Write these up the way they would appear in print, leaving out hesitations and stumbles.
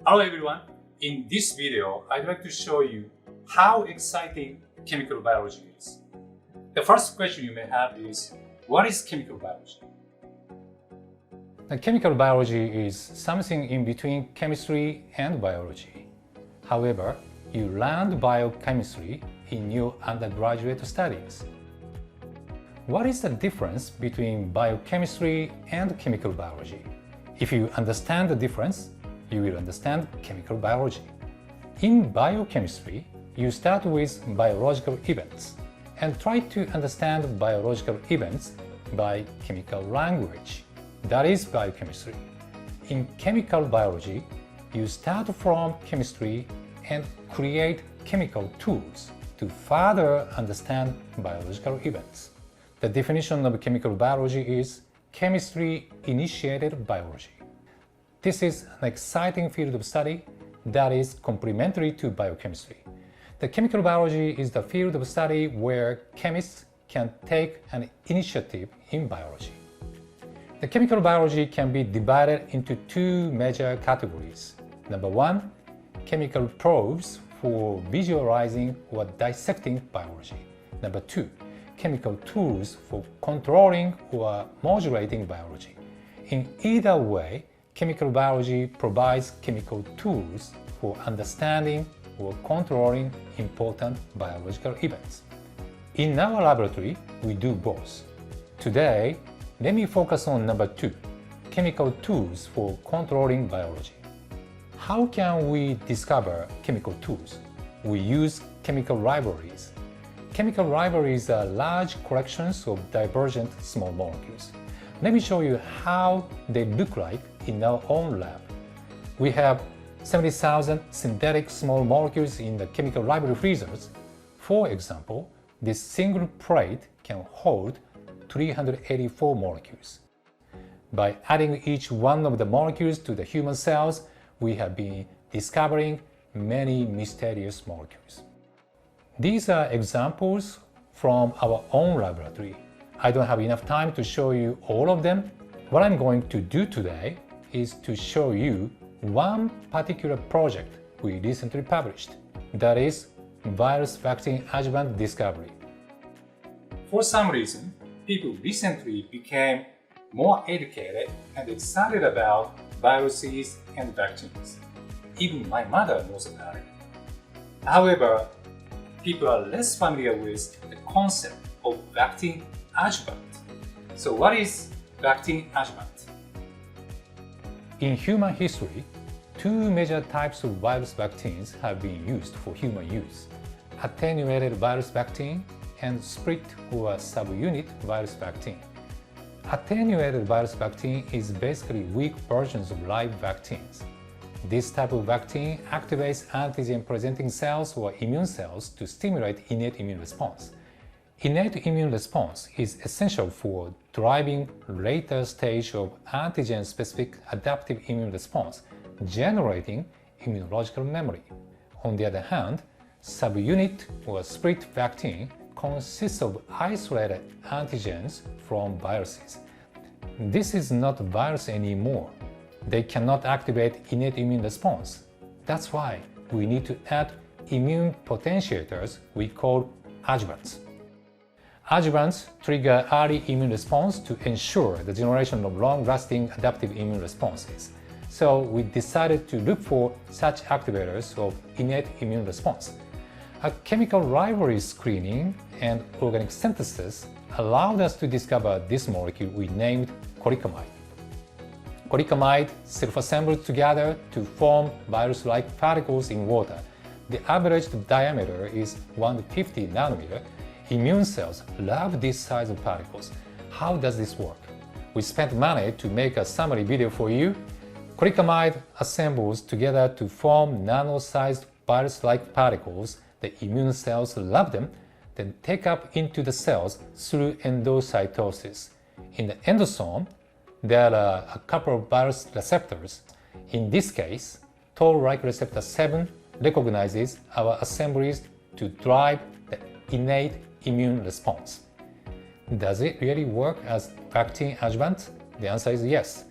Hello everyone, in this video I'd like to show you how exciting chemical biology is. The first question you may have is, what is chemical biology? Chemical biology is something in between chemistry and biology. However, you learned biochemistry in your undergraduate studies. What is the difference between biochemistry and chemical biology? If you understand the difference, you will understand chemical biology. In biochemistry, you start with biological events and try to understand biological events by chemical language. That is biochemistry. In chemical biology, you start from chemistry and create chemical tools to further understand biological events. The definition of chemical biology is chemistry-initiated biology. This is an exciting field of study that is complementary to biochemistry. The chemical biology is the field of study where chemists can take an initiative in biology. The chemical biology can be divided into two major categories. Number one, chemical probes for visualizing or dissecting biology. Number two, chemical tools for controlling or modulating biology. In either way, chemical biology provides chemical tools for understanding or controlling important biological events. In our laboratory, we do both. Today, let me focus on number two, chemical tools for controlling biology. How can we discover chemical tools? We use chemical libraries. Chemical libraries are large collections of divergent small molecules. Let me show you how they look like in our own lab. We have 70,000 synthetic small molecules in the chemical library freezers. For example, this single plate can hold 384 molecules. By adding each one of the molecules to the human cells, we have been discovering many mysterious molecules. These are examples from our own laboratory. I don't have enough time to show you all of them. What I'm going to do today is to show you one particular project we recently published. That is virus vaccine adjuvant discovery. For some reason, people recently became more educated and excited about viruses and vaccines. Even my mother knows about it. However, people are less familiar with the concept of vaccine adjuvant. So what is vaccine adjuvant? In human history, two major types of virus vaccines have been used for human use: attenuated virus vaccine and split or subunit virus vaccine. Attenuated virus vaccine is basically weak versions of live vaccines. This type of vaccine activates antigen-presenting cells or immune cells to stimulate innate immune response. Innate immune response is essential for driving later stage of antigen-specific adaptive immune response, generating immunological memory. On the other hand, subunit or split vaccine consists of isolated antigens from viruses. This is not virus anymore. They cannot activate innate immune response. That's why we need to add immune potentiators we call adjuvants. Adjuvants trigger early immune response to ensure the generation of long-lasting adaptive immune responses. So we decided to look for such activators of innate immune response. A chemical library screening and organic synthesis allowed us to discover this molecule we named colicamide. Colicamide self-assembled together to form virus-like particles in water. The average diameter is 150 nanometer. Immune cells love this size of particles. How does this work? We spent money to make a summary video for you. Colicamide assembles together to form nano-sized virus-like particles. The immune cells love them, then take up into the cells through endocytosis. In the endosome, there are a couple of virus receptors. In this case, Toll-like receptor 7 recognizes our assemblies to drive the innate immune response. Does it really work as vaccine adjuvant? The answer is yes.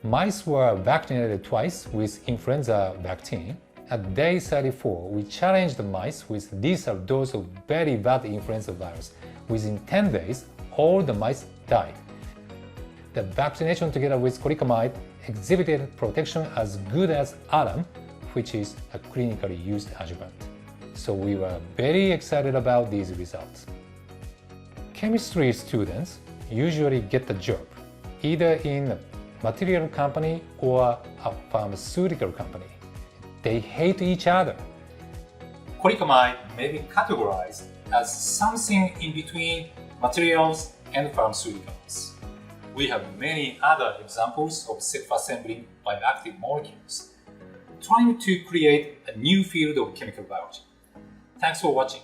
Mice were vaccinated twice with influenza vaccine. At day 34, we challenged the mice with lethal dose of very bad influenza virus. Within 10 days, all the mice died. The vaccination together with colicamide exhibited protection as good as aram, which is a clinically used adjuvant. So we were very excited about these results. Chemistry students usually get the job, either in a material company or a pharmaceutical company. They hate each other. Colicamide may be categorized as something in between materials and pharmaceuticals. We have many other examples of self-assembling bioactive molecules, trying to create a new field of chemical biology. Thanks for watching.